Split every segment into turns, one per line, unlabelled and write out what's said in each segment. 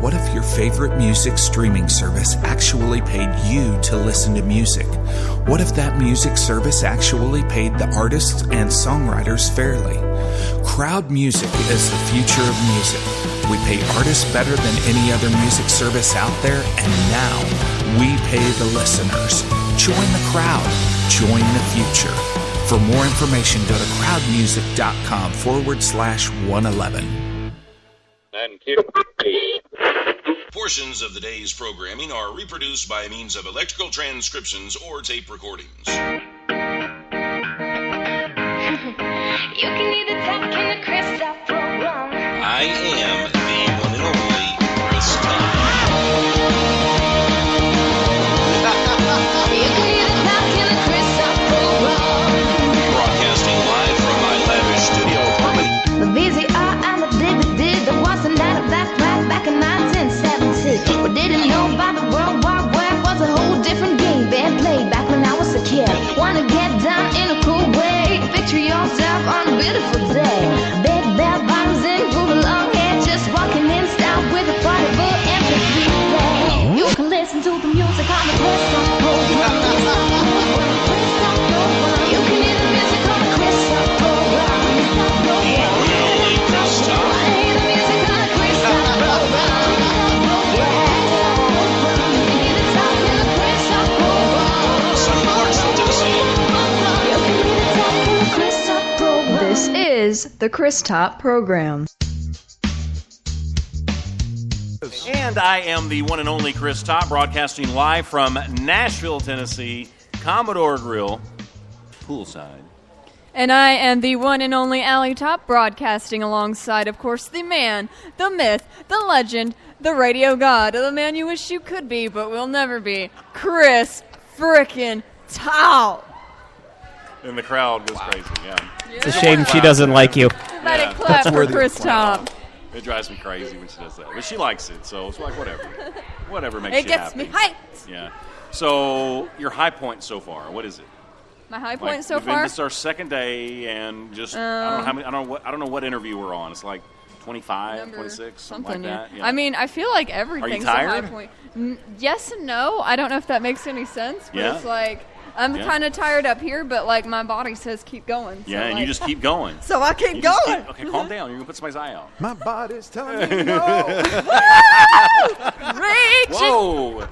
What if your favorite music streaming service actually paid you to listen to music? What if that music service actually paid the artists and songwriters fairly? Crowd Music is the future of music. We pay artists better than any other music service out there, and now we pay the listeners. Join the crowd. Join the future. For more information, go to crowdmusic.com/111.
And portions of the day's programming are reproduced by means of electrical transcriptions or tape recordings.
You can either talk in the Chris Top program.
I am the one and only Chris Top.
You can either talk in the Chris Top program.
Broadcasting live from my lavish studio apartment.
The VCR and the DVD, there was a night of that flat back in 1970. What didn't know about the World Wide Web was a whole different game being played back when I was a kid. Wanna get down in a cool way, picture yourself on a beautiful day. Big bell bottoms and groovy long hair, just walking in style with a party boy MP3 play. You can listen to the music on the Chris Top program. You can hear the music on the Chris Top program.
This is the Chris Top program.
And I am the one and only Chris Top, broadcasting live from Nashville, Tennessee, Commodore Grill, poolside.
And I am the one and only Allie Top, broadcasting alongside, of course, the man, the myth, the legend, the radio god, the man you wish you could be but will never be, Chris frickin' Top.
And the crowd goes crazy, yeah.
It's a shame she doesn't like you.
Everybody clap for Chris Top.
It drives me crazy when she does that. But she likes it, so it's like whatever. Whatever makes
It
you
gets
happy.
me hyped.
Yeah. So, your high point so far, what is it?
My high point so
we've been-
far?
This is our second day, and just I don't know what interview we're on. It's like 25, 26, something like that. Yeah.
I mean, I feel like everything's a high
tired?
point. Yes and no. I don't know if that makes any sense, but
Yeah.
it's like I'm kind of tired up here, but like my body says keep going. So
Yeah, and
like,
you just keep going.
So I keep
You just
going.
okay, calm down. You're going to put somebody's eye out.
My body's telling me no.
Reach.
Whoa.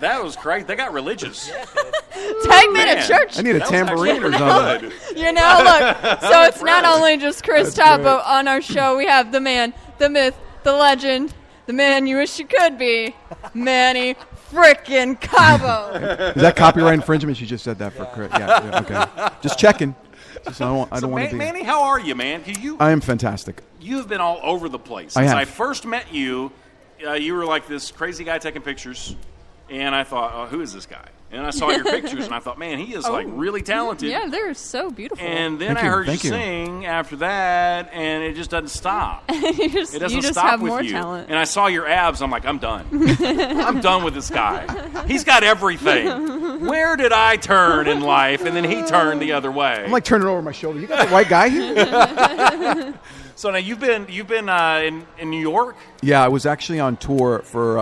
That was crazy. They got religious.
Take me to
Man.
church.
I need a
That was
tambourine or
actually
something.
good.
You know, look. So it's not only just Chris
That's
Top,
great.
but on our show we have the man, the myth, the legend, the man you wish you could be, Manny frickin' Cabo.
Is that copyright infringement? She just said that for Chris. Yeah, okay. Just checking. Just, I don't
So,
want to be.
Manny, how are you, man? 'Cause
I am fantastic.
you've been all over the place.
I
Since
have.
I first met you, you were like this crazy guy taking pictures, and I thought, oh, who is this guy? And I saw your pictures, and I thought, man, he is like really talented.
Yeah, they're so beautiful.
And then
Thank
I
you,
heard you
thank you.
sing after that, and it just doesn't stop.
you just,
It doesn't
you just
stop
have
with
more
you.
talent.
And I saw your abs. I'm like, I'm done. I'm done with this guy. He's got everything. Where did I turn in life? And then he turned the other way.
I'm like turning over my shoulder. You got the right guy here?
So now you've been in New York.
Yeah, I was actually on tour for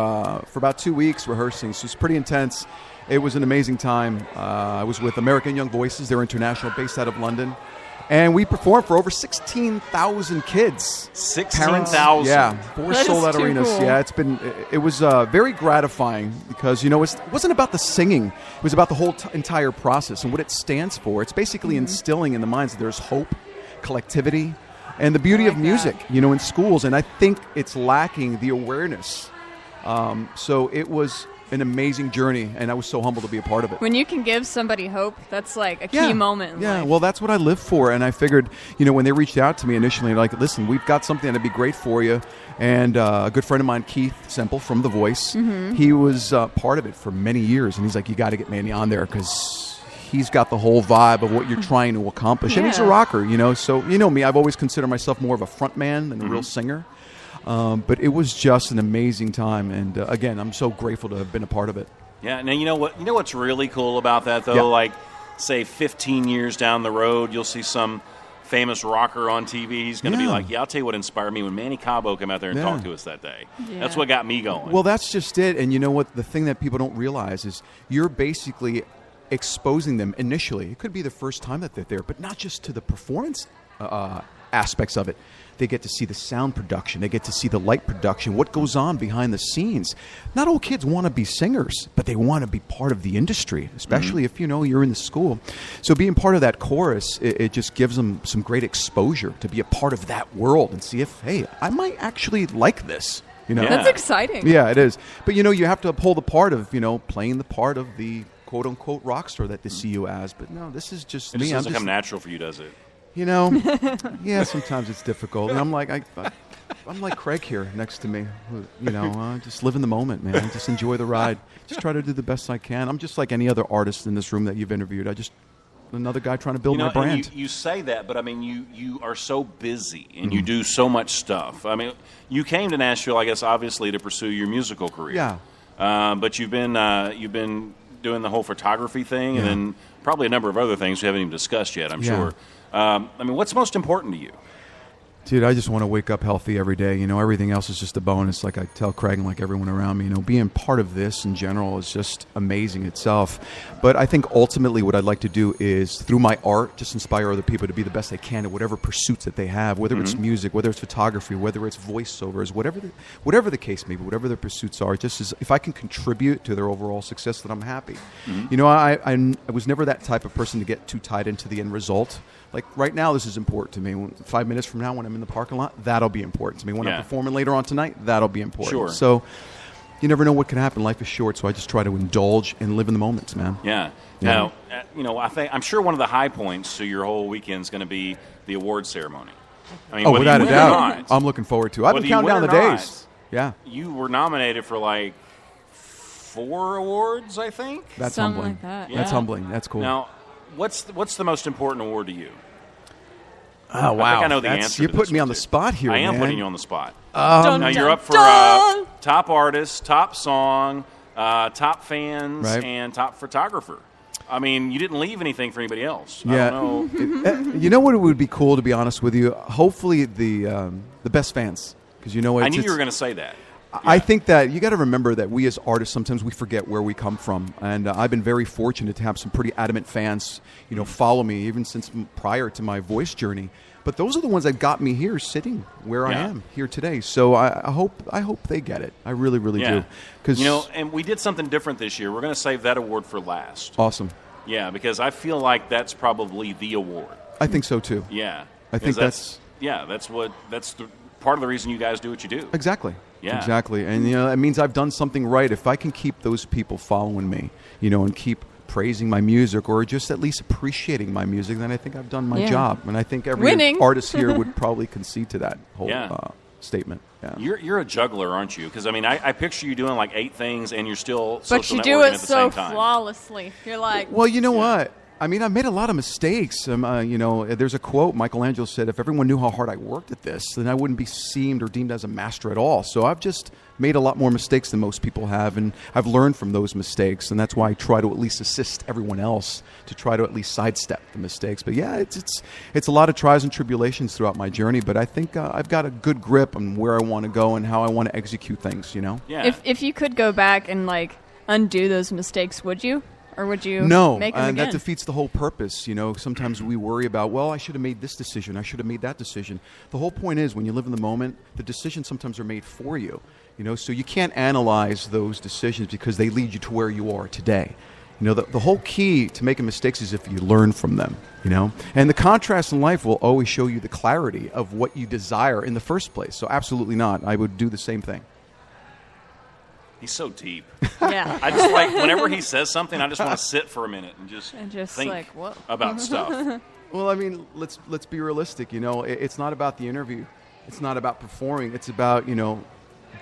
about 2 weeks rehearsing, so it's pretty intense. It was an amazing time. I was with American Young Voices. They're international, based out of London. And we performed for over 16,000 kids.
16,000.
Yeah, 4
That is
sold-out
too
arenas.
cool.
Yeah, it was very gratifying because, it wasn't about the singing. It was about the whole entire process and what it stands for. It's basically instilling in the minds that there's hope, collectivity, and the beauty of music, in schools. And I think it's lacking the awareness. So it was an amazing journey, and I was so humbled to be a part of it.
When you can give somebody hope, that's like a key moment in life.
Well, that's what I live for, and I figured, when they reached out to me initially, like, listen, we've got something that'd be great for you, and a good friend of mine, Keith Semple from The Voice, he was part of it for many years, and he's like, you got to get Manny on there, because he's got the whole vibe of what you're trying to accomplish, and he's a rocker, so, me, I've always considered myself more of a front man than a real singer. But it was just an amazing time, and again, I'm so grateful to have been a part of it.
Yeah. Now you know what's really cool about that though.
Yeah.
Like, say 15 years down the road, you'll see some famous rocker on TV. He's going to be
Yeah.
like, I'll tell you what inspired me when Manny Cabo came out there and
Yeah.
talked to us that day.
Yeah.
That's what got me going.
Well, that's just it. And you know what? The thing that people don't realize is you're basically exposing them initially. It could be the first time that they're there, but not just to the performance aspects of it. They get to see the sound production. They get to see the light production, what goes on behind the scenes. Not all kids want to be singers, but they want to be part of the industry, especially if, you're in the school. So being part of that chorus, it just gives them some great exposure to be a part of that world and see if, hey, I might actually like this.
Yeah.
That's exciting.
Yeah, it is. But, you have to uphold the part of, playing the part of the quote-unquote rock star that they see you as. But no, this is just
it
me.
just
I'm
doesn't
just,
come natural for you, does it?
yeah, sometimes it's difficult. And I'm like, I'm like Craig here next to me. Just live in the moment, man. Just enjoy the ride. Just try to do the best I can. I'm just like any other artist in this room that you've interviewed. Another guy trying to build my brand.
And you say that, but I mean, you are so busy and you do so much stuff. I mean, you came to Nashville, I guess, obviously to pursue your musical career.
Yeah.
But you've been doing the whole photography thing, and then probably a number of other things we haven't even discussed yet. I'm sure. I mean, what's most important to you?
Dude, I just want to wake up healthy every day. Everything else is just a bonus. Like I tell Craig and like everyone around me, being part of this in general is just amazing itself. But I think ultimately what I'd like to do is through my art, just inspire other people to be the best they can at whatever pursuits that they have, whether it's music, whether it's photography, whether it's voiceovers, whatever the case may be, whatever their pursuits are. Just as if I can contribute to their overall success, then I'm happy. I was never that type of person to get too tied into the end result. Like right now, this is important to me. 5 minutes from now, when I'm in the parking lot, that'll be important to me. When I'm performing later on tonight, that'll be important.
Sure.
So you never know what can happen. Life is short, so I just try to indulge and live in the moments, man.
Yeah. Now, I'm sure one of the high points to your whole weekend is going to be the award ceremony. I mean,
without a doubt.
Not,
I'm looking forward to it. I've been counting down the days. Yeah.
You were nominated for like 4 awards, I think.
That's
Something
humbling.
like that.
That's
Yeah.
humbling. That's cool.
Now, what's the most important award to you?
Oh, wow.
I think I know the answer.
You're
to
putting
this
me
one,
on the
too.
spot here,
I am
man.
putting you on the spot.
Dun,
Now
dun,
you're up for
dun.
top artist, top song, top fans,
Right.
and top photographer. I mean, you didn't leave anything for anybody else.
Yeah.
I don't know.
You know what would be cool, to be honest with you? Hopefully the best fans. Because
I knew you were going to say that.
I think that you got to remember that we as artists, sometimes we forget where we come from. And I've been very fortunate to have some pretty adamant fans, follow me even since prior to my voice journey. But those are the ones that got me here, sitting where I am here today. So I hope they get it. I really, really do. Because
and we did something different this year. We're going to save that award for last.
Awesome.
Yeah, because I feel like that's probably the award.
I think so too.
Yeah,
I think that's
the part of the reason you guys do what you do.
Exactly.
Yeah.
Exactly. And it means I've done something right. If I can keep those people following me, and keep praising my music or just at least appreciating my music, then I think I've done my job. And I think every artist here would probably concede to that whole statement. Yeah.
You're a juggler, aren't you? Because I picture you doing like 8 things, and you're still
But
social
you
networking
do it
at the
so
same time.
flawlessly. You're like,
Well, you know what? I mean, I've made a lot of mistakes. There's a quote Michelangelo said, if everyone knew how hard I worked at this, then I wouldn't be seemed or deemed as a master at all. So I've just made a lot more mistakes than most people have, and I've learned from those mistakes, and that's why I try to at least assist everyone else to try to at least sidestep the mistakes. But yeah, it's a lot of trials and tribulations throughout my journey, but I think I've got a good grip on where I want to go and how I want to execute things,
Yeah.
if you could go back and like undo those mistakes, would you? Or would you
No,
make them
and
again?
that defeats the whole purpose. Sometimes we worry about, I should have made this decision. I should have made that decision. The whole point is when you live in the moment, the decisions sometimes are made for you. So you can't analyze those decisions because they lead you to where you are today. The whole key to making mistakes is if you learn from them, And the contrast in life will always show you the clarity of what you desire in the first place. So absolutely not. I would do the same thing.
He's so deep.
Yeah.
I just like whenever he says something, I just want to sit for a minute and just think
like, whoa.
about stuff.
Well, I mean, let's be realistic. It's not about the interview. It's not about performing. It's about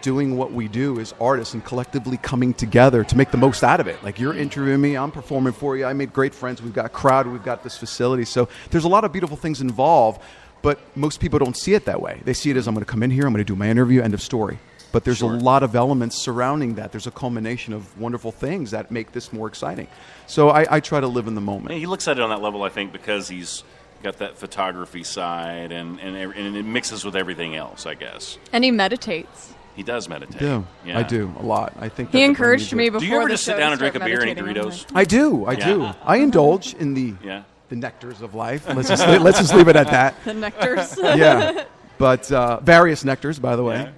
doing what we do as artists and collectively coming together to make the most out of it. Like you're interviewing me, I'm performing for you. I made great friends. We've got a crowd. We've got this facility. So there's a lot of beautiful things involved, but most people don't see it that way. They see it as I'm going to come in here, I'm going to do my interview, end of story. But there's a lot of elements surrounding that. There's a culmination of wonderful things that make this more exciting. So I try to live in the moment.
He looks at it on that level, I think, because he's got that photography side, and it mixes with everything else, I guess.
And he meditates.
He does meditate.
I do a lot. I think
he encouraged me before.
Do you ever
the
just
show
sit down
to
and drink a
start
beer and eat
meditating on
Doritos?
I do. I do. I indulge in the
Yeah.
nectars of life. Let's just leave it at that.
The nectars.
Yeah, but various nectars, by the way.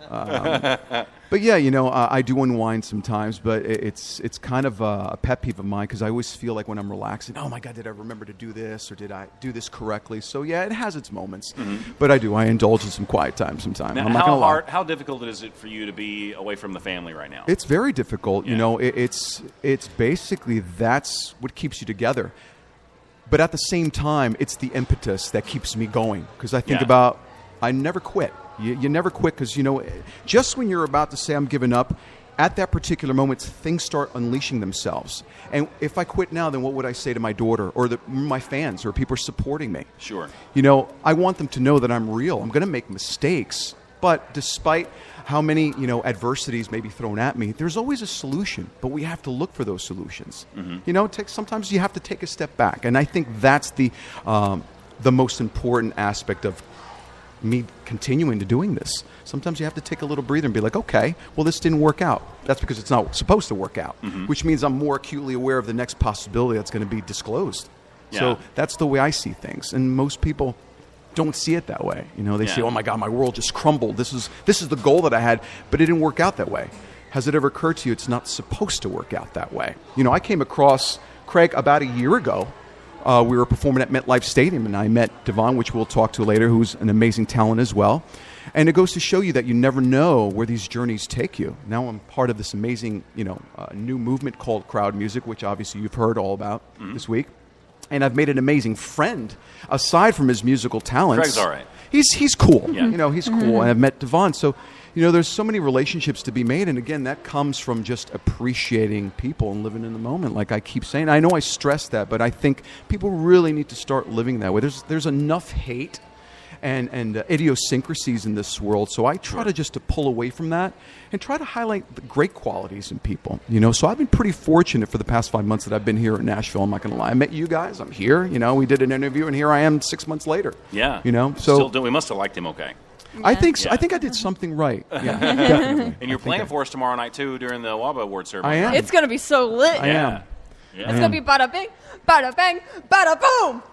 But yeah, I do unwind sometimes, but it's kind of a pet peeve of mine because I always feel like when I'm relaxing, oh my God, did I remember to do this or did I do this correctly? So yeah, it has its moments, but I indulge in some quiet time sometimes.
Now,
I'm not gonna lie.
How difficult is it for you to be away from the family right now?
It's very difficult. It's basically that's what keeps you together. But at the same time, it's the impetus that keeps me going because I think about I never quit. You never quit because, just when you're about to say I'm giving up, at that particular moment, things start unleashing themselves. And if I quit now, then what would I say to my daughter or my fans or people supporting me?
Sure.
I want them to know that I'm real. I'm going to make mistakes. But despite how many, adversities may be thrown at me, there's always a solution. But we have to look for those solutions. Sometimes you have to take a step back. And I think that's the most important aspect of me continuing to doing this. Sometimes you have to take a little breather and be like, okay, well, this didn't work out. That's because it's not supposed to work out, which means I'm more acutely aware of the next possibility that's going to be disclosed. Yeah. So that's the way I see things. And most people don't see it that way. They say, oh my God, my world just crumbled. This is the goal that I had, but it didn't work out that way. Has it ever occurred to you it's not supposed to work out that way? I came across Craig about a year ago. We were performing at MetLife Stadium, and I met Devon, which we'll talk to later, who's an amazing talent as well. And it goes to show you that you never know where these journeys take you. Now I'm part of this amazing, new movement called crowd music, which obviously you've heard all about this week. And I've made an amazing friend, aside from his musical talents.
Craig's all right.
He's cool.
Yeah.
He's cool. And I've met Devon. So, there's so many relationships to be made. And again, that comes from just appreciating people and living in the moment. Like I keep saying, I know I stress that, but I think people really need to start living that way. There's enough hate and idiosyncrasies in this world. So I try to pull away from that and try to highlight the great qualities in people. So I've been pretty fortunate for the past 5 months that I've been here in Nashville. I'm not going to lie. I met you guys. I'm here. We did an interview, and here I am 6 months later.
Yeah.
So
we must have liked him okay.
Yeah.
I think so. I think I did something right. Yeah, definitely.
And you're playing for us tomorrow night, too, during the WABA Award ceremony.
I am.
It's going to be so lit.
I am.
Yeah.
It's going to be bada bing, bada bang, bada boom.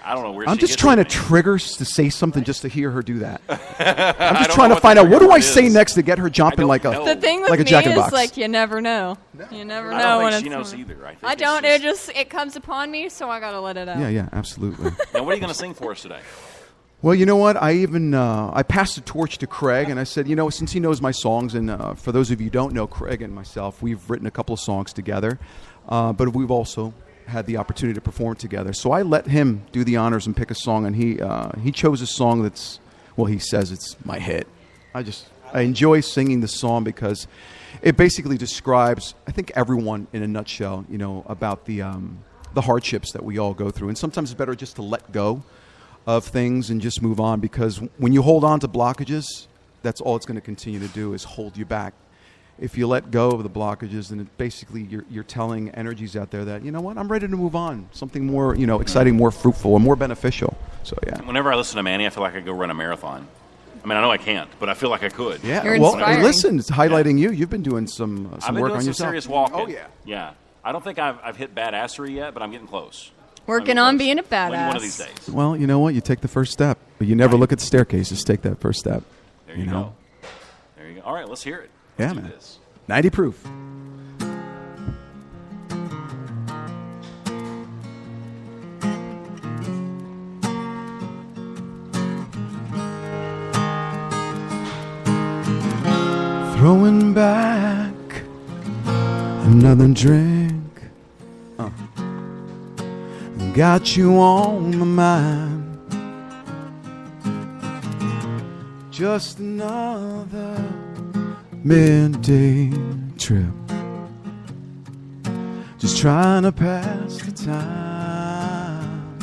I don't know where
I'm
she
just
gets
trying to
it.
trigger to say something just to hear her do that. I'm just trying to find out, what do I say next to get her jumping like a
The thing with
like a
me
Jack in the
is
Box?
You never know. You never
I
know
don't
when
think she
it's
knows
coming.
either.
I don't. It comes upon me, so I got to let it out.
Yeah, absolutely.
Now, what are you going to sing for us today?
Well, you know what? I even I passed the torch to Craig, and I said, since he knows my songs, and for those of you who don't know, Craig and myself, we've written a couple of songs together, but we've also had the opportunity to perform together. So I let him do the honors and pick a song, and he chose a song that's, he says it's my hit. I enjoy singing the song because it basically describes, I think, everyone in a nutshell, about the hardships that we all go through. And sometimes it's better just to let go of things and just move on, because when you hold on to blockages, that's all it's going to continue to do is hold you back. If you let go of the blockages, then basically you're telling energies out there that, what, I'm ready to move on. Something more, exciting, more fruitful, and more beneficial. So, yeah.
Whenever I listen to Manny, I feel like I could go run a marathon. I mean, I know I can't, but I feel like I could.
Yeah.
You're
well,
inspiring.
listen, it's highlighting you. You've been doing some
I've been
work
doing
on
some
yourself.
serious walking.
Oh, yeah.
Yeah. I don't think I've hit badassery yet, but I'm getting close.
Working on being a
Maybe
badass.
one of these days.
Well, you know what? You take the first step, but you never look at the staircase. Just take that first step.
There you go. There you go. All right, let's hear it.
Yeah,
Let's do
man.
this.
90 proof. Throwing back another drink. Got you on my mind. Just another midday trip. Just trying to pass the time.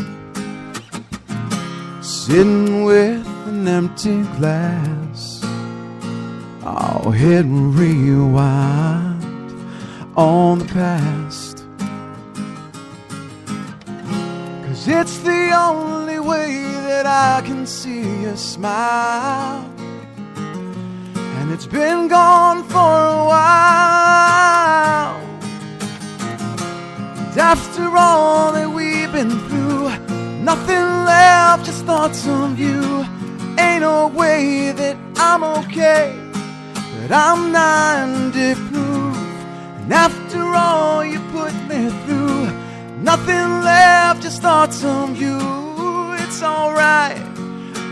Sitting with an empty glass. I'll hit rewind on the past. 'cause it's the only way that I can see you smile. And it's been gone for a while. And after all that we've been through, nothing left, just thoughts of you. Ain't no way that I'm okay, but I'm 90 proof. And after all you put me through, nothing left, just thoughts of you. It's alright,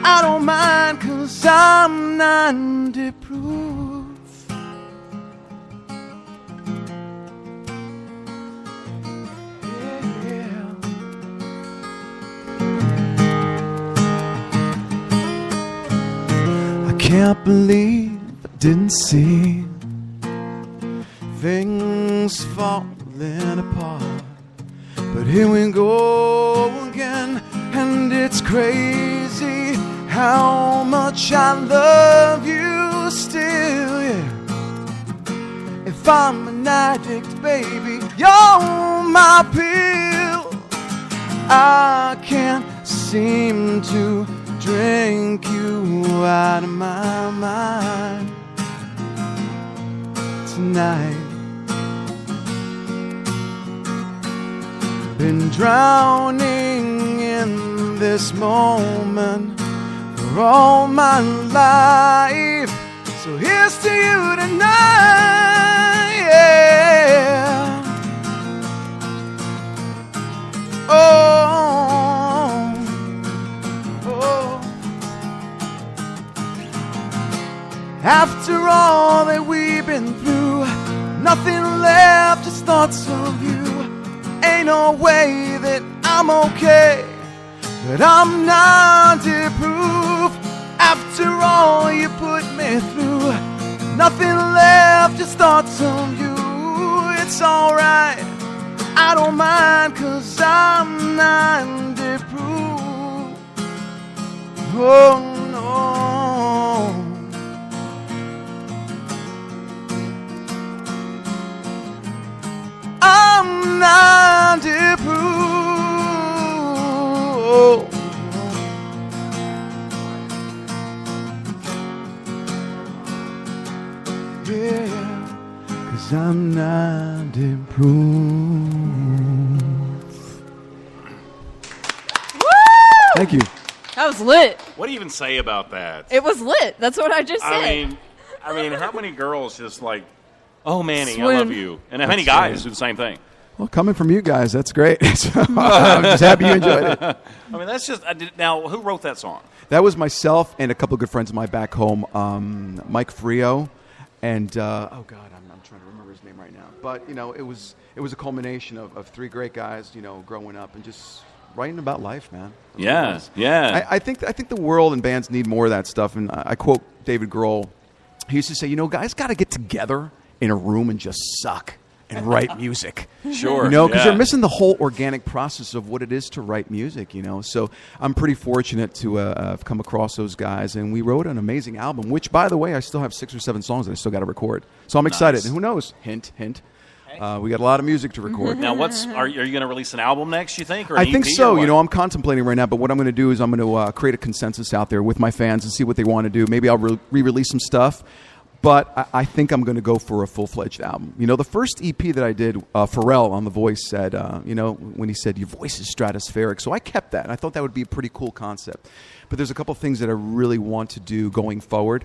I don't mind, 'cause I'm 90 proof. Yeah. I can't believe I didn't see things falling apart. But here we go again, and it's crazy how much I love you still, yeah. If I'm an addict, baby, you're my pill. I can't seem to drink you out of my mind tonight. Been drowning in this moment for all my life. So here's to you tonight, yeah. Oh, oh. After all that we've been through, nothing left, just thoughts of you. Ain't no way that I'm okay, but I'm 90 proof. After all you put me through, nothing left, just thoughts of you. It's alright, I don't mind, 'cause I'm 90 proof. Oh no. I'm 90 proof. Yeah, 'cause I'm 90 proof.
Woo!
Thank you.
That was lit.
What do you even say about that?
It was lit. That's what I just said.
I mean, how many girls just like, oh, Manny, I
Swim.
love you. And how many guys do the same thing?
Well, coming from you guys, that's great. So, I'm just happy you enjoyed it.
I mean, that's just, now, who wrote that song?
That was myself and a couple of good friends of mine back home, Mike Frio, and oh God, I'm trying to remember his name right now. But you know, it was a culmination of three great guys, you know, growing up and just writing about life, man. That's what it was. I think the world and bands need more of that stuff. And I quote David Grohl. He used to say, you know, guys got to get together in a room and just suck and write music.
Sure.
You know, because they're missing the whole organic process of what it is to write music, you know. So I'm pretty fortunate to have come across those guys, and we wrote an amazing album, which, by the way, I still have 6 or 7 songs that I still got to record. So I'm excited. And who knows? Hint, hint. We got a lot of music to record.
Now, are you going to release an album next, you think? Or
I
an
think
EP,
so.
or
You know, I'm contemplating right now, but what I'm going to do is I'm going to create a consensus out there with my fans and see what they want to do. Maybe I'll re-release some stuff. But I think I'm going to go for a full-fledged album. You know, the first EP that I did, Pharrell on The Voice said, you know, when he said, your voice is stratospheric. So I kept that. And I thought that would be a pretty cool concept. But there's a couple things that I really want to do going forward.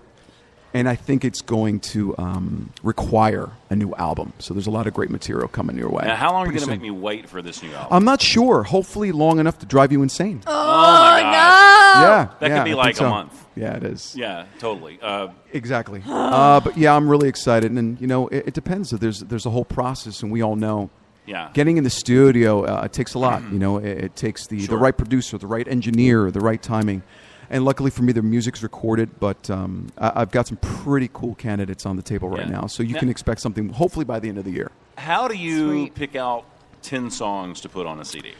And I think it's going to require a new album. So there's a lot of great material coming your way.
Now, how long are you going to make me wait for this new album?
I'm not sure. Hopefully long enough to drive you insane.
Oh,
my
no!
Yeah.
That could be like a month.
Yeah, it is.
Yeah, totally.
Exactly. But yeah, I'm really excited. And, you know, it depends. There's a whole process, and we all know.
Yeah.
Getting in the studio, it takes a lot. You know, it takes the right producer, the right engineer, the right timing. And luckily for me, the music's recorded, but I've got some pretty cool candidates on the table right now. So you can expect something hopefully by the end of the year.
How do you pick out 10 songs to put on a CD?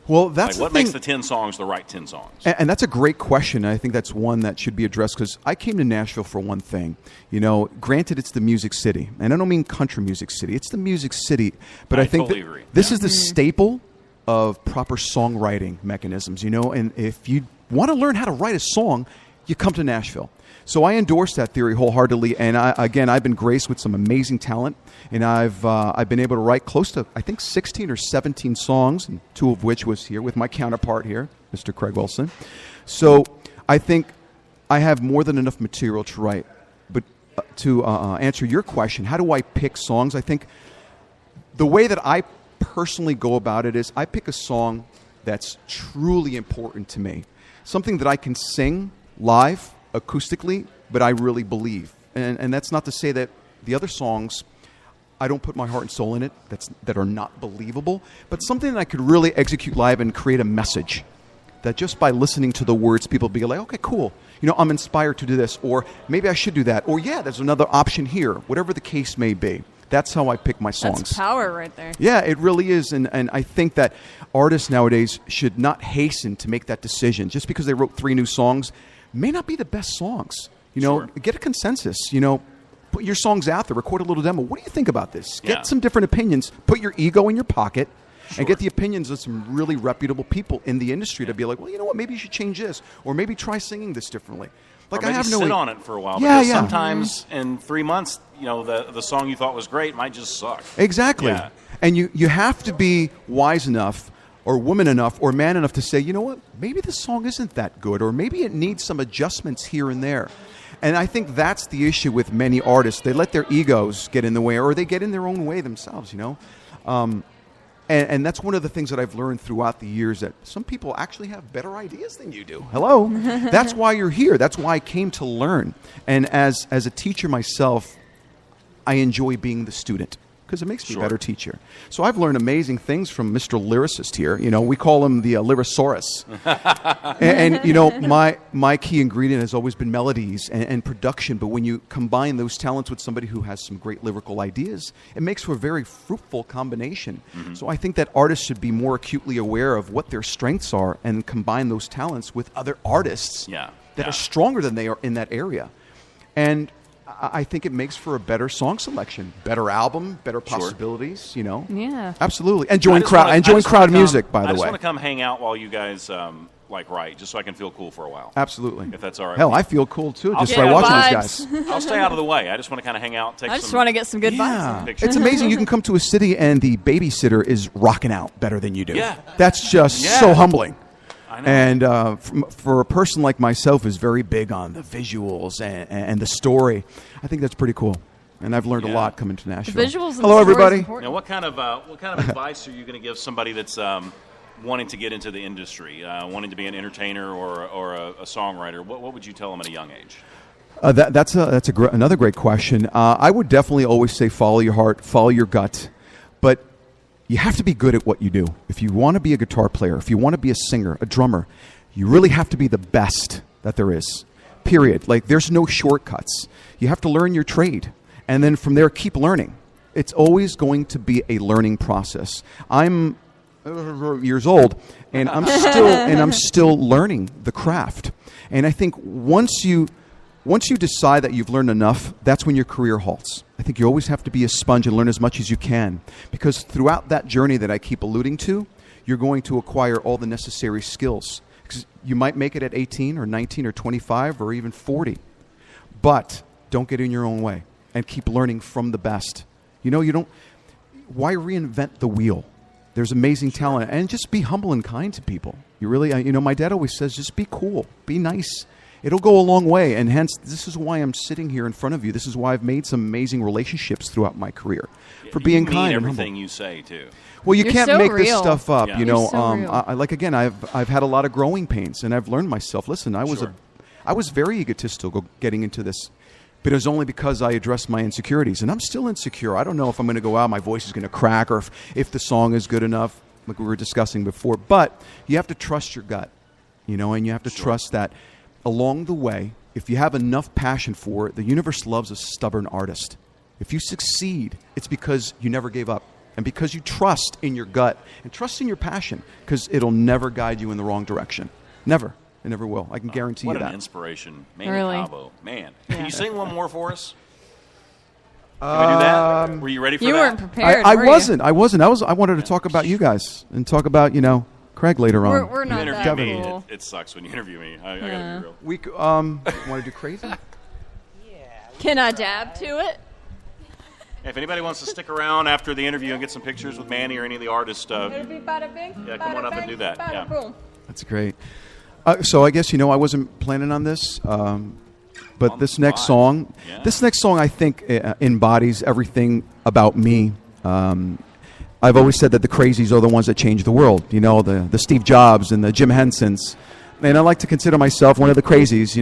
Well, that's
what makes the 10 songs the right 10 songs?
And that's a great question. I think that's one that should be addressed because I came to Nashville for one thing. You know, granted, it's the music city. And I don't mean country music city. It's the music city. But I think
totally agree.
This is the staple of proper songwriting mechanisms, and if you want to learn how to write a song, you come to Nashville. So I endorse that theory wholeheartedly, and I've been graced with some amazing talent, and I've been able to write close to, I think, 16 or 17 songs, and 2 of which was here with my counterpart here, Mr. Craig Wilson. So I think I have more than enough material to write. But to answer your question, how do I pick songs? I think the way that I personally go about it is I pick a song that's truly important to me, something that I can sing live, acoustically, but I really believe. And that's not to say that the other songs, I don't put my heart and soul in it, that are not believable, but something that I could really execute live and create a message that just by listening to the words, people be like, okay, cool. I'm inspired to do this, or maybe I should do that, or yeah, there's another option here, whatever the case may be. That's how I pick my songs.
That's power right there.
Yeah, it really is. And I think that artists nowadays should not hasten to make that decision. Just because they wrote 3 new songs may not be the best songs.
Sure.
Get a consensus. Put your songs out there, record a little demo. What do you think about this?
Yeah.
Get some different opinions. Put your ego in your pocket. Sure. And get the opinions of some really reputable people in the industry to be like, well, you know what, maybe you should change this, or maybe try singing this differently.
Like, or maybe sit on it for a while.
Yeah,
because sometimes in 3 months, the song you thought was great might just suck.
Exactly.
Yeah.
And you have to be wise enough, or woman enough, or man enough to say, you know what, maybe this song isn't that good, or maybe it needs some adjustments here and there. And I think that's the issue with many artists. They let their egos get in the way, or they get in their own way themselves, And that's one of the things that I've learned throughout the years, that some people actually have better ideas than you do. Hello. That's why you're here. That's why I came to learn. And as a teacher myself, I enjoy being the student because it makes me a better teacher. So I've learned amazing things from Mr. Lyricist here. We call him the Lyrisaurus. and my key ingredient has always been melodies and production. But when you combine those talents with somebody who has some great lyrical ideas, it makes for a very fruitful combination. Mm-hmm. So I think that artists should be more acutely aware of what their strengths are and combine those talents with other artists that are stronger than they are in that area. And I think it makes for a better song selection, better album, better possibilities,
Yeah.
Absolutely. And join crowd music, by the way.
I just want to come hang out while you guys write, just so I can feel cool for a while.
Absolutely.
If that's all right.
Hell, I feel cool too just by watching these guys.
I'll stay out of the way. I just want to kind of hang out,
I just want to get some good vibes.
It's amazing. You can come to a city and the babysitter is rocking out better than you do.
Yeah.
That's just so humbling.
I know.
And for a person like myself who's very big on the visuals and the story, I think that's pretty cool. And I've learned a lot coming to Nashville.
The visuals and
Hello, everybody.
Now, what kind of advice are you going to give somebody that's wanting to get into the industry, wanting to be an entertainer or a songwriter? What would you tell them at a young age?
That's another great question. I would definitely always say follow your heart, follow your gut, but you have to be good at what you do. If you want to be a guitar player, if you want to be a singer, a drummer, you really have to be the best that there is, period. Like, there's no shortcuts. You have to learn your trade, and then from there, keep learning. It's always going to be a learning process. I'm years old, and I'm still learning the craft. And I think once you decide that you've learned enough, that's when your career halts. I think you always have to be a sponge and learn as much as you can, because throughout that journey that I keep alluding to, you're going to acquire all the necessary skills. Because you might make it at 18 or 19 or 25 or even 40, but don't get in your own way and keep learning from the best. Why reinvent the wheel? There's amazing talent, and just be humble and kind to people. You really, my dad always says, just be cool, be nice. It'll go a long way, and hence, this is why I'm sitting here in front of you. This is why I've made some amazing relationships throughout my career, for being kind and humble.
Everything you say, too.
Well, you're can't make
real.
This stuff up,
Yeah. You're so real.
Again, I've had a lot of growing pains, and I've learned myself. Listen, I was very egotistical getting into this, but it was only because I addressed my insecurities, and I'm still insecure. I don't know if I'm going to go out, my voice is going to crack, or if the song is good enough, like we were discussing before. But you have to trust your gut, and you have to trust that along the way, if you have enough passion for it, the universe loves a stubborn artist. If you succeed, it's because you never gave up, and because you trust in your gut and trust in your passion, because it'll never guide you in the wrong direction. Never. It never will. I can guarantee you that.
What an inspiration. Manny
Really?
Cabo. Man. Can you sing one more for us? Can we do that? Were you ready for that?
You weren't prepared.
I
were you?
wasn't. I wanted to talk about you guys and talk about Craig later on.
We're not
You
that
interview me.
cool.
It sucks when you interview me. I gotta be real.
We want to do crazy?
Can I dab to it?
If anybody wants to stick around after the interview and get some pictures with Manny or any of the artists,
It'll be bada bing.
Yeah, come on up and do that,
Bada
yeah.
boom.
That's great. So I guess I wasn't planning on this, but
On
this
the
next
spot.
song,
Yeah.
I think embodies everything about me. I've always said that the crazies are the ones that change the world. The Steve Jobs and the Jim Hensons, and I like to consider myself one of the crazies.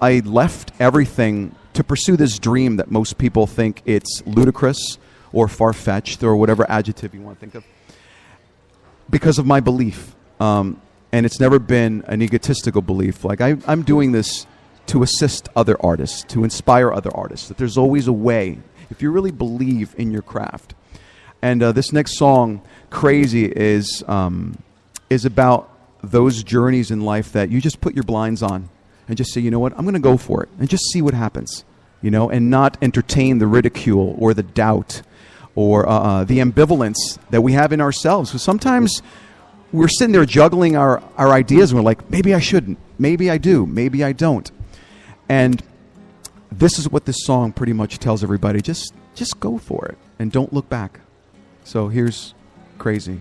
I left everything to pursue this dream that most people think it's ludicrous or far-fetched or whatever adjective you want to think of, because of my belief. And it's never been an egotistical belief. Like I'm doing this to assist other artists, to inspire other artists, that there's always a way if you really believe in your craft. And this next song, Crazy, is about those journeys in life that you just put your blinds on and just say, you know what, I'm going to go for it and just see what happens, and not entertain the ridicule or the doubt or the ambivalence that we have in ourselves. Because sometimes we're sitting there juggling our ideas and we're like, maybe I shouldn't, maybe I do, maybe I don't. And this is what this song pretty much tells everybody. Just go for it and don't look back. So here's Crazy.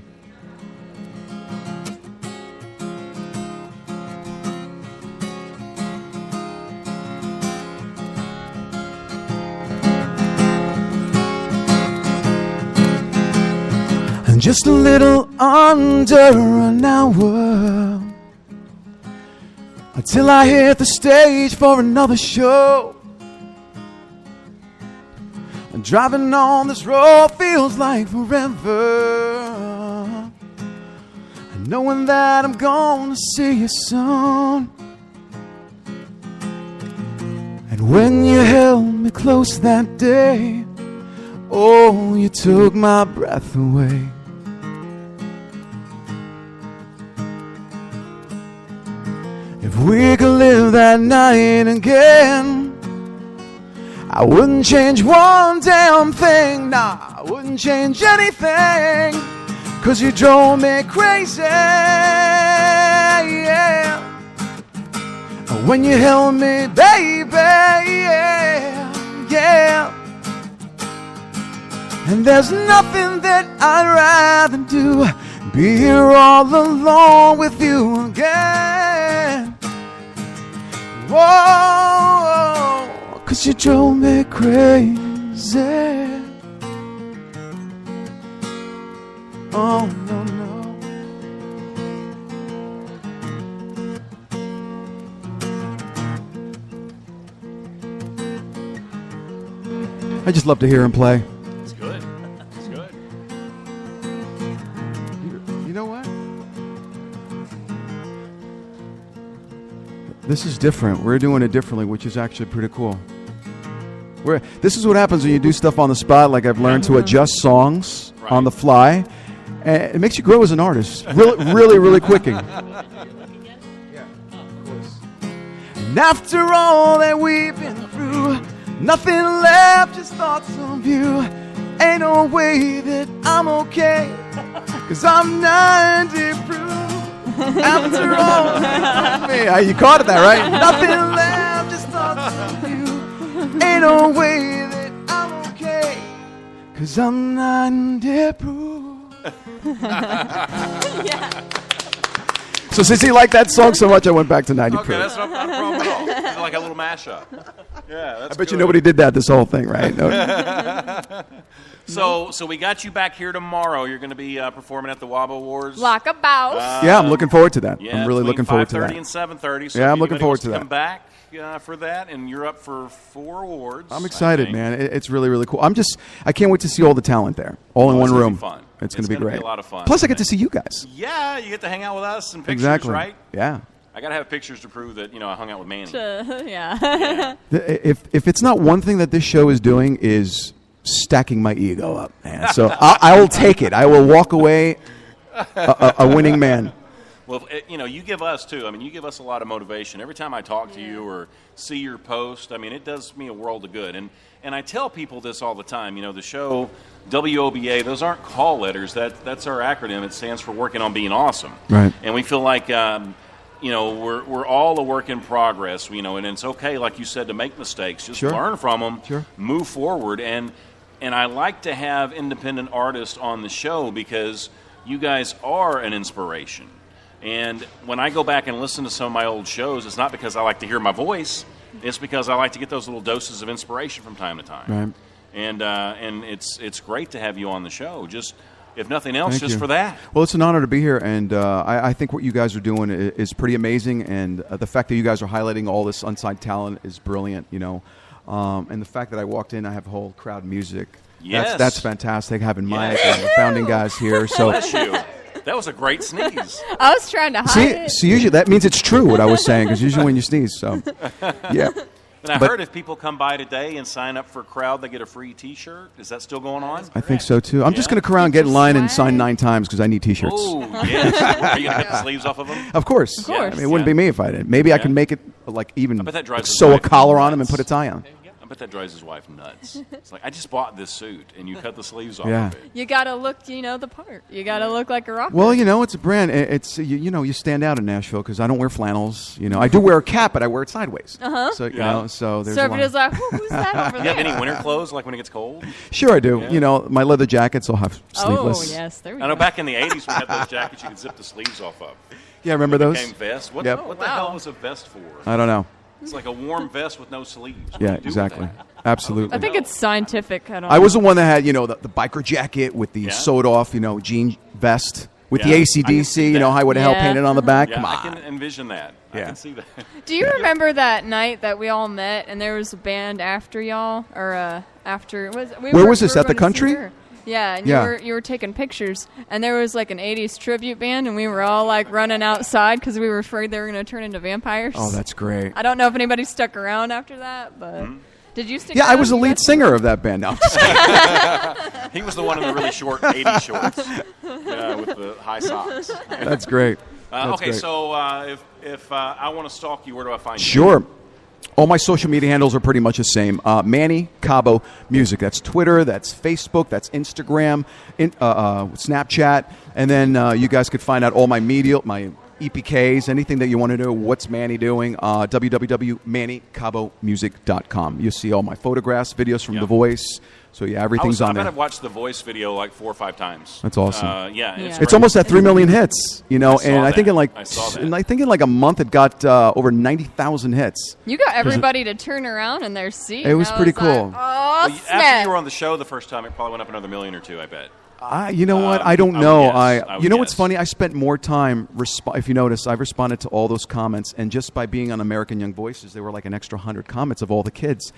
And just a little under an hour until I hit the stage for another show. And driving on this road feels like forever, and knowing that I'm gonna see you soon. And when you held me close that day, oh, you took my breath away. If we could live that night again, I wouldn't change one damn thing. Nah, I wouldn't change anything, 'cause you drove me crazy, yeah. And when you held me, baby, yeah, yeah. And there's nothing that I'd rather do, be here all alone with you again. Whoa, 'cause you drove me crazy. Oh, no, no. I just love to hear him play.
It's good. It's good.
You know what? This is different. We're doing it differently, which is actually pretty cool. This is what happens when you do stuff on the spot, like I've learned to adjust songs on the fly. And it makes you grow as an artist really, really quickly. And after all that we've been through, nothing left, just thoughts of you. Ain't no way that I'm okay, 'cause I'm 90 proof. After all, you caught it that, right? Nothing left, just thoughts of you. Ain't no way that I'm okay, 'cause I'm 90 proof.
Yeah.
So since he liked that song so much, I went back to 90
Okay,
proof.
that's not a problem at all. It's like a little mashup. Yeah, that's
I bet you
good.
nobody did that this whole thing, right? No.
So we got you back here tomorrow. You're going to be performing at the WABA Awards.
Like a boss.
Yeah, I'm looking forward to that.
Yeah,
I'm really looking forward to
5:30
that.
and 7:30. So
Yeah,
if
I'm looking
anybody
forward
wants
to that.
Come back for that, and you're up for 4 awards.
I'm
I
excited,
think.
man. It's really, really cool. I can't wait to see all the talent there, all in one
It's gonna
room.
be fun.
It's going to be
gonna
great.
a lot of fun.
Plus, I get to see you guys.
Yeah, you get to hang out with us and pictures,
Exactly.
right?
Yeah.
I got to have pictures to prove that I hung out with Manny.
Yeah.
If it's not one thing that this show is doing is stacking my ego up, man. So I will take it. I will walk away a winning man.
Well, you give us too. I mean, you give us a lot of motivation every time I talk to you or see your post. I mean, it does me a world of good. And I tell people this all the time. You know, the show WOBA, those aren't call letters. That's our acronym. It stands for Working on Being Awesome.
Right.
And we feel like we're all a work in progress. And it's okay, like you said, to make mistakes. Just learn from them. Move forward. And I like to have independent artists on the show because you guys are an inspiration. And when I go back and listen to some of my old shows, it's not because I like to hear my voice. It's because I like to get those little doses of inspiration from time to time.
Right.
And it's great to have you on the show. Just, if nothing else, for that.
Well, it's an honor to be here, and I think what you guys are doing is pretty amazing, and the fact that you guys are highlighting all this unsigned talent is brilliant, and the fact that I walked in, I have a whole crowd music.
Yes.
That's fantastic, having Mike and the founding guys here. So.
Bless you. That was a great sneeze.
I was trying to hide it.
So usually that means it's true what I was saying, because usually when you sneeze, so yeah.
And I heard if people come by today and sign up for Crowd, they get a free T-shirt. Is that still going on?
I think so too. I'm just going to come around, get in line, and sign 9 times because I need T-shirts.
Oh, yes. Are you going to cut the sleeves off of them?
Of course.
Of course.
I mean, it wouldn't be me if I didn't. Maybe I can make it even
bet that drives his
sew a
wife
collar on
nuts.
them and put a tie on.
I bet that drives his wife nuts. It's like, I just bought this suit, and you cut the sleeves off
Yeah.
of it.
You got to look, the part. You got to look like a rocker.
Well, it's a brand. It's you stand out in Nashville because I don't wear flannels. I do wear a cap, but I wear it sideways. So so there's
so
a
everybody's
lot.
like, who's that over
Do
there?
you have any winter clothes, like when it gets cold?
Sure, I do.
Yeah.
My leather jackets will have sleeveless.
Oh, yes. There we
I know
go.
back in the 80s, we had those jackets you could zip the sleeves off of.
Yeah, remember those?
Became vests. What,
Yep.
what the hell was a vest for?
I don't know.
It's like a warm vest with no sleeves. What do
Yeah,
you do with
exactly.
that?
Absolutely.
I think it's scientific. I don't
I was
know.
the one that had, the biker jacket with the sewed off, jean vest with the
Yeah, I can see
AC,
that.
Highway to Hell
Yeah.
painted on the back.
Yeah,
Come
I
on.
can envision that. I
Yeah.
can see that.
Do you remember that night that we all met and there was a band after y'all? Or after...
Where was this,
we were
at the
going to see
country?
her. Yeah, and
Yeah.
you were taking pictures, and there was like an 80s tribute band, and we were all like running outside because we were afraid they were going to turn into vampires.
Oh, that's great.
I don't know if anybody stuck around after that, but did you stick
Yeah,
around?
I was the lead singer of that band. No, I'm just kidding.
He was the one in the really short 80s shorts with the high socks.
That's great. That's
Okay,
great.
so if I want to stalk you, where do I find you?
Sure. All my social media handles are pretty much the same. Manny Cabo Music. That's Twitter, that's Facebook, that's Instagram, Snapchat. And then you guys could find out all my media, my EPKs, anything that you want to know. What's Manny doing? www.mannycabomusic.com. You'll see all my photographs, videos from The Voice. So, yeah, everything's on
I
there.
bet I've watched The Voice video like 4 or 5 times.
That's awesome.
Yeah,
Yeah.
It's almost at 3 million hits,
I
and
saw
I think
that.
in like
I saw that.
and I think in like a month it got over 90,000 hits.
You got everybody to turn around in their seat.
It was
and I
pretty
like,
cool.
oh,
After
snap.
you were on the show the first time, it probably went up another million or two, I bet.
You know what? I don't
I would
know.
guess. I would
you know what's
guess.
funny? I spent more time. If you notice, I've responded to all those comments, and just by being on American Young Voices, there were like an extra 100 comments of all the kids,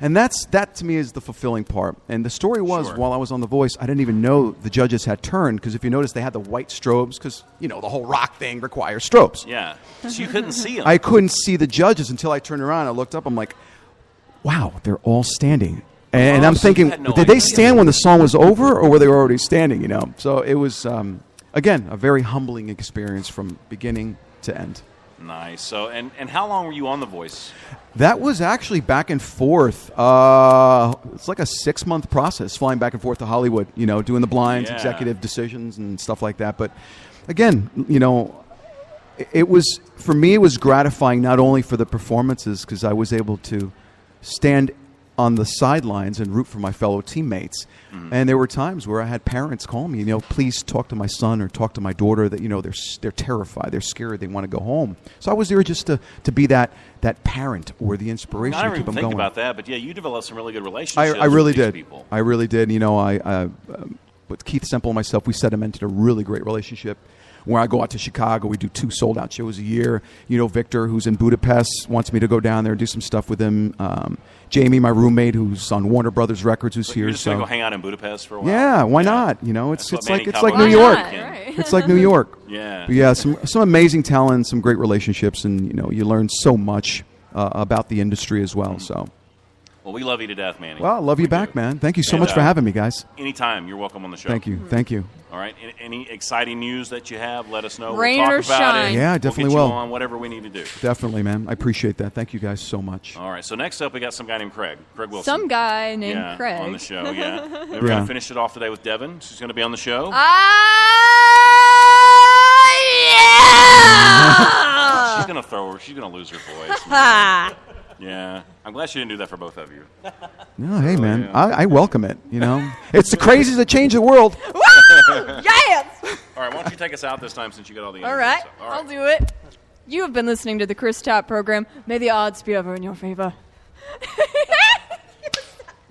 and that to me is the fulfilling part. And the story was,
Sure.
while I was on The Voice, I didn't even know the judges had turned, because if you notice, they had the white strobes, because the whole rock thing requires strobes.
Yeah. So you couldn't see them.
I couldn't see the judges until I turned around. I looked up. I'm like, wow, they're all standing. And I'm
so you
thinking,
had no
did they
idea.
stand when the song was over, or were they already standing? So it was again a very humbling experience from beginning to end.
Nice. So, and how long were you on The Voice?
That was actually back and forth. It's like a 6-month process, flying back and forth to Hollywood. Doing the blinds,
Yeah.
executive decisions, and stuff like that. But again, it was, for me, it was gratifying not only for the performances, because I was able to stand on the sidelines and root for my fellow teammates. And there were times where I had parents call me, please talk to my son or talk to my daughter, that they're terrified, they're scared, they want to go home. So I was there just to be that parent or the inspiration
I
to
never
keep
even
them
think
going.
about that, but yeah, you developed some really good relationships.
I really
with these
did.
People.
I really did. I with Keith Semple and myself, we sedimented a really great relationship. When I go out to Chicago, we do 2 sold-out shows a year. Victor, who's in Budapest, wants me to go down there and do some stuff with him. Jamie, my roommate, who's on Warner Brothers Records, who's here.
You're just going to go hang out in Budapest for a while?
Yeah, why not?
That's
It's
what Manny
like
Cabo
New
does.
York.
Why not? Right.
It's like New York.
Yeah.
But yeah, some amazing talent, some great relationships, and you learn so much about the industry as well. So.
Well, we love you to death, Manny.
Well, I love you back, man. Thank you so much for having me, guys.
Anytime. You're welcome on the show.
Thank you. Thank you.
All right. Any exciting news that you have, let us know.
Rain
we'll
or
talk about
shine.
it.
Yeah, I definitely
we'll
will.
get you on, whatever we need to do.
Definitely, man. I appreciate that. Thank you guys so much.
All right. So next up, we got some guy named Craig Wilson.
Some guy named Craig.
On the show, yeah. We're going to finish it off today with Devin. She's going to be on the show.
Yeah!
She's going to lose her voice. Yeah. I'm glad she didn't do that for both of you.
No, hey, man.
Yeah.
I welcome it, you know. It's the crazies that change the world.
Woo! Yes!
All right, why don't you take us out this time since you got all the energy.
All right,
All
I'll do it. You have been listening to the Chris Top program. May the odds be ever in your favor. I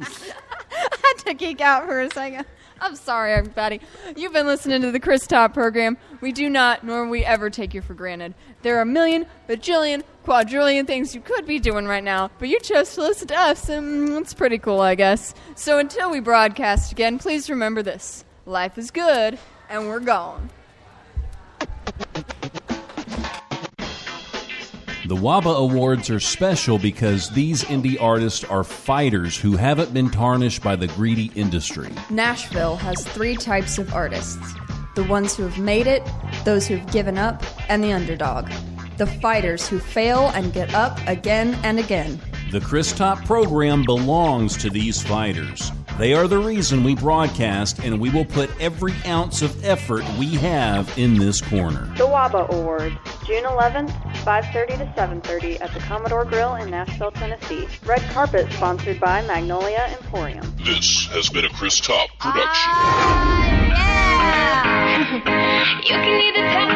had to geek out for a second. I'm sorry, everybody. You've been listening to the Chris Top program. We do not, nor will we ever take you for granted. There are a million, bajillion, quadrillion things you could be doing right now, but you chose to listen to us, and it's pretty cool, I guess. So until we broadcast again, please remember this. Life is good, and we're gone.
The WABA Awards are special because these indie artists are fighters who haven't been tarnished by the greedy industry.
Nashville has 3 types of artists: the ones who have made it, those who have given up, and the underdog. The fighters who fail and get up again and again.
The Chris Top program belongs to these fighters. They are the reason we broadcast, and we will put every ounce of effort we have in this corner.
The WABA Awards, June 11th, 5:30 to 7:30 at the Commodore Grill in Nashville, Tennessee. Red carpet sponsored by Magnolia Emporium.
This has been a Chris Top production.
Yeah! You can either tell